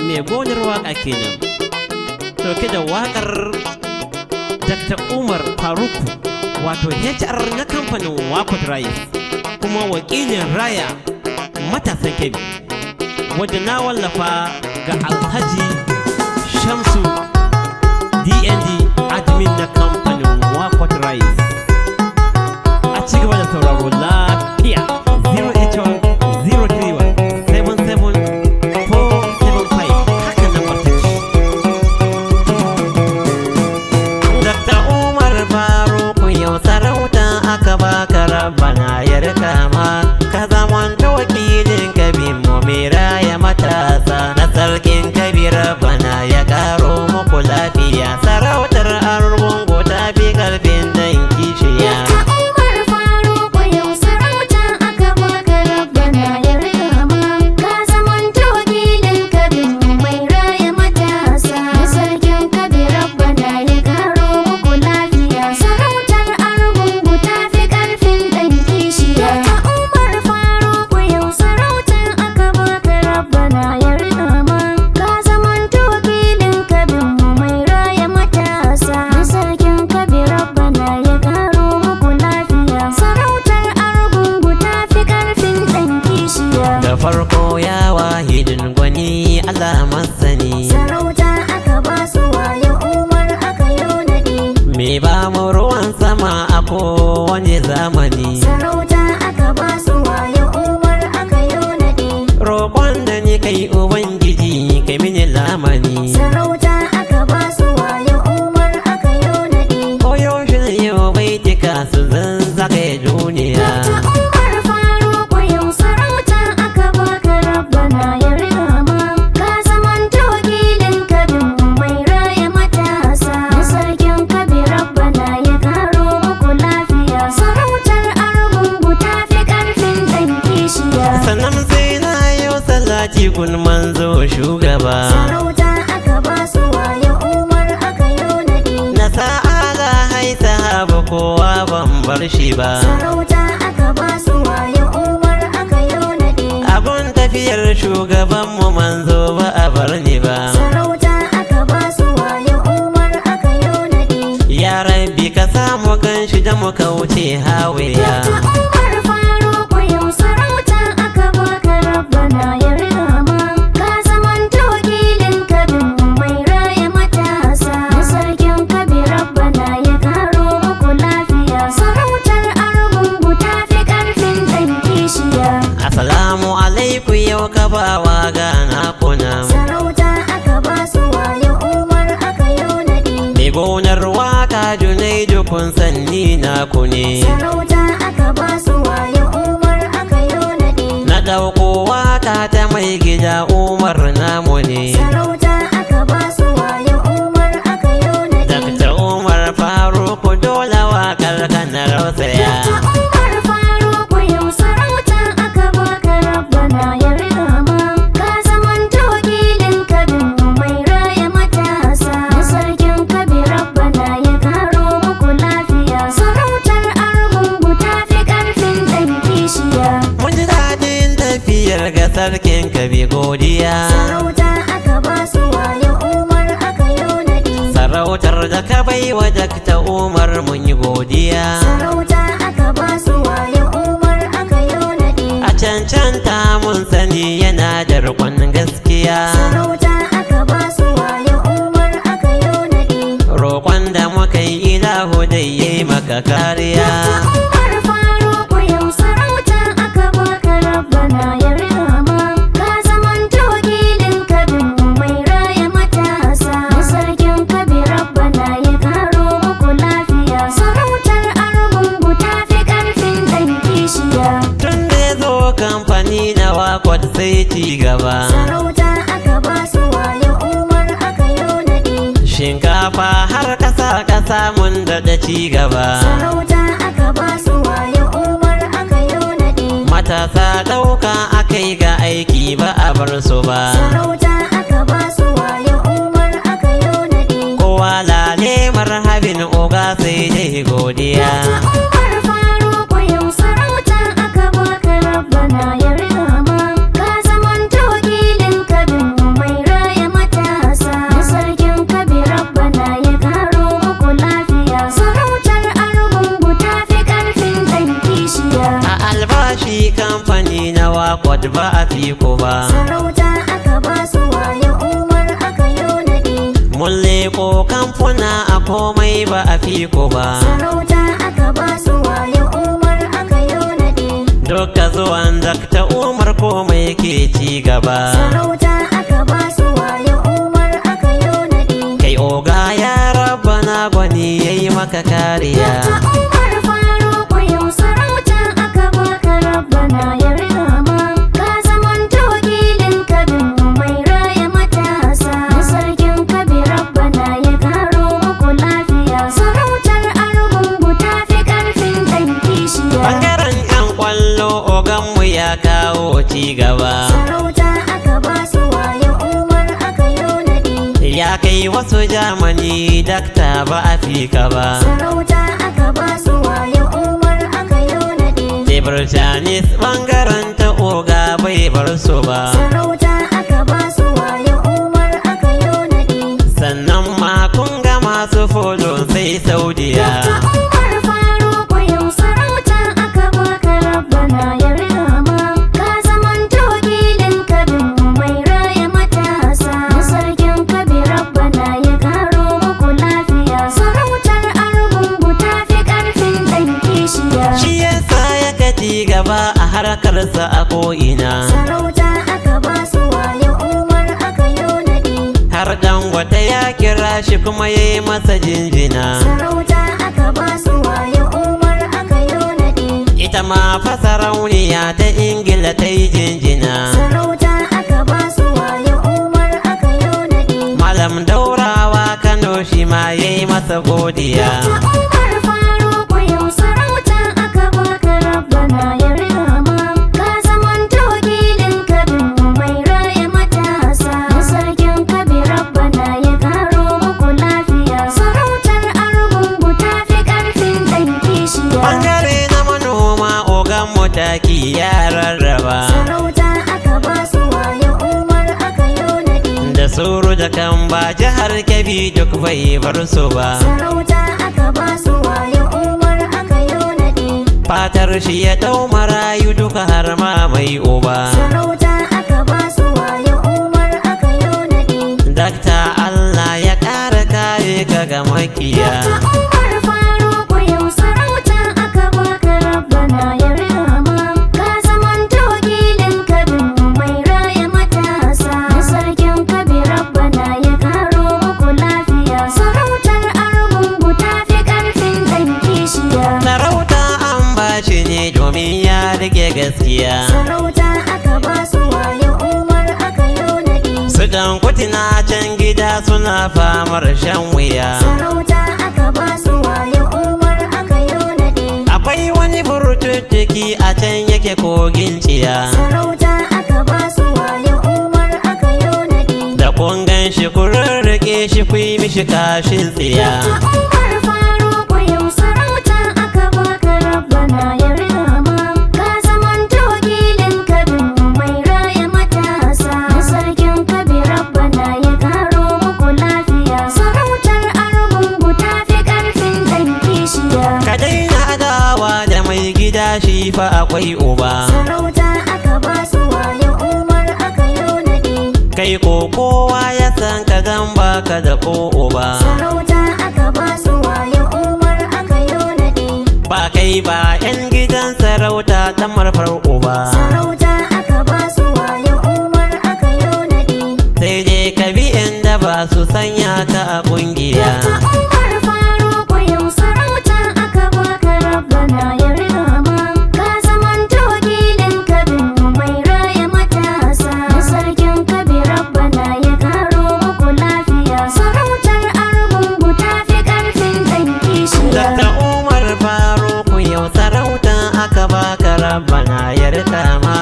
mai gonar waka kenan, dauke da wakar Dr. Umar Faruku, wato HR na kamfanin Wakot Rice, kuma wakilin raya matasan Kebbi, wadda na wallafa ga Alhaji Shamsu DND admin na kamfanin Wakot Rice. A ci gaba da sauraro lafiya. 'Aka baka rabbana ya rika ma, ka zamanta wakilin Kebbi mu mai raya matasa. Na sarkin Kebbi rabbana ya karo muku lafiya, sarautar Argungu ta fi karfin dan kishiya. Farko ya wahidin gwani Allah masani, sarauta aka ba su wayo Umar aka yau naɗi. me ba mu ruwan sama a kowane zamani, sarauta aka ba su wayo Umar aka yau naɗi. roƙon da ni kai ubangiji kai mini lamani, sarauta aka ba su wayo Umar aka yau naɗi. koyo shi ne yau baitika su zan zagaye duniya. Kun manzo shugaba, sarauta aka ba su wayo Umar aka yau naɗi. na sa'ala haisa haɓa kowa ban bar shi ba, sarauta aka ba su wayo Umar aka yau naɗi. abun tafiyar shugabanmu manzo ba a bar ni ba, sarauta aka ba su wayo Umar aka yau naɗi. ya rabbi ka samu kan shi da mu kauce hawiya. Assalamu alaikum yau ka bawa gana kuna, sarauta aka ba su wayo Umar aka yau naɗi. mai gonar waka Junaidu kun sanni na ku ne, sarauta aka ba su wayo Umar aka yau naɗi. na ɗauko waka ta mai gida Umar namu ne, sarauta aka ba su wayo Umar aka yau naɗi. Dr. Umar Faruku dole wakar ka na rausaya. Ga sarkin Kebbi godiya, sarauta aka ba su wayo Umar aka yau naɗi. sarautar da ka bai wa Dr. Umar mun yi godiya, sarauta aka ba su wayo Umar aka yau naɗi. a cancanta mun sani yana da rikon gaskiya, sarauta aka ba su wayo Umar aka yau naɗi. roƙon da muka yi ilahu da yayi maka kariya. Wakot sai ci gaba, sarauta aka ba su wayo Umar aka yau naɗi. shinkafa har ƙasa mun daɗa ci gaba, sarauta aka ba su wayo Umar aka yau naɗi. matasa ɗauka akai ga aiki ba a bar su ba, sarauta aka ba su wayo Umar aka yau naɗi. kowa lale marhabin oga sai dai godiya. Rabbana ya rama, ka zaman wakilin Kebbi mai raya ba a fiko ba. Sarauta aka ba su waye Umar aka yo naɗi. Mun leko kamfuna a komai ba a fiko ba. Sarauta aka ba su waye Umar aka yo naɗi. Duka zuwan Dakta Umar komai ke ci gaba. Sarauta aka ba su waye Umar aka yo naɗi. Kai oga ya rabbana gwani yayi maka kariya. Dakta Umar Faruku yau sarauta aka baka rabbana ya rama. Ka zamanta wakilin kabin mai raya matasa. Da sarkin kabi rabbana ya karo muku lafiya. Sarautar Argungu ta fi ƙarfin ɗan kishiya. Bangaren 'yan kwallo oganmu ya kawo ci gaba. Sarauta aka ba su waye Umar aka yo naɗi. Ya kai wasu Jamani dakta ba a fika ba. Sarauta aka ba su waye Umar aka yo naɗi. Tebur Chinese bangaren ta oga bai bar su ba. Sarauta aka ba su waye Umar aka yo naɗi. Sannan ma kun ga masu folo sai Saudiya. Dakta Umar Faruku yau sarauta aka baka rabbana ya rama. Ka zamanta wakilin kabin mai raya matasa. Da sarkin kabi rabbana ya karo muku lafiya. Sarautar Argungu ta fi ƙarfin ɗan kishiya. Shi yasa ya kati gaba a harkarsa a ko'ina. Sarauta aka ba su waye Umar aka yo naɗi. Har Dangote ya kira shi kuma ya yi masa jinjina. Sarauta aka ba su waye Umar aka yo naɗi. Ita ma fa sarauniya ta Ingila ta yi jinjina. Sarauta aka ba su waye Umar aka yo naɗi. Malam Daurawa Kano shi ma ya yi masa godiya. Dakta Umar Faruku yau sarauta aka baka rabbana ya rama. Ka zamanta wakilin kabin mai raya matasa. Da sarkin kabi rabbana ya karo muku lafiya. Sarautar Argungu ta fi ƙarfin ɗan kishiya. Bangare na manoma oganmu taki ya rarraba. Sarauta aka ba su waye Umar aka yo naɗi. Da suru da kan ba jihar Kebbi duk bai bar su ba. Sarauta aka ba su waye Umar aka yo naɗi. Fatar shi ya dau marayu duka har ma mai uba. Sarauta aka ba su waye Umar aka yo naɗi. Dakta Allah ya ƙara kare ka ga makiya. Dakta Umar Faruku yau sarauta aka baka rabbana ya rama. Ka zamanta wakilin kabin mai raya matasa. Da sarkin kabi rabbana ya karo muku lafiya. Sarautar Argungu ta fi ƙarfin ɗan kishiya. Sarauta an bashi ne domin ya rike gaskiya. Sarauta aka ba su waye Umar aka yo naɗi. Su dan kutina can gida suna famar shan wuya. Sarauta aka ba su waye Umar aka yo naɗi. Akwai wani burtuttuki a can yake kogin ciya. Sarauta aka ba su waye Umar aka yo naɗi. Da kun gan shi ku rarrake shi ku yi mishi kashin tsiya. Dakta Umar Faruku yau sarauta aka baka rabbana ya rama. Ka zamanta wakilin kabin mai raya matasa. Da sarkin kabi rabbana ya karo muku lafiya. Sarautar Argungu ta fi ƙarfin ɗan kishiya. Ka daina adawa da mai gida shi fa akwai uba. Sarauta aka ba su waye Umar aka yo naɗi. Kai ko kowa ya san ka gan baka da ko uba. Sarauta aka ba su waye Umar aka yo naɗi. Ba kai ba 'yan gidan sarauta ta marfar uba. Sarauta aka ba su waye Umar aka yo naɗi. Sai dai ka bi inda ba su sanya ka a kungiya. Dakta Umar Faruku yau sarauta aka baka rabbana ya rama. Ka zamanta wakilin kabin mai raya matasa. Da sarkin kabi rabbana ya karo muku lafiya. Sarautar Argungu ta fi ƙarfin ɗan kishiya. Dakta Umar Faruku yau sarauta aka baka rabbana ya rika ma.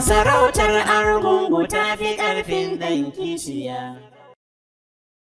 sarautar argungu ta fi ƙarfin ɗan kishiya.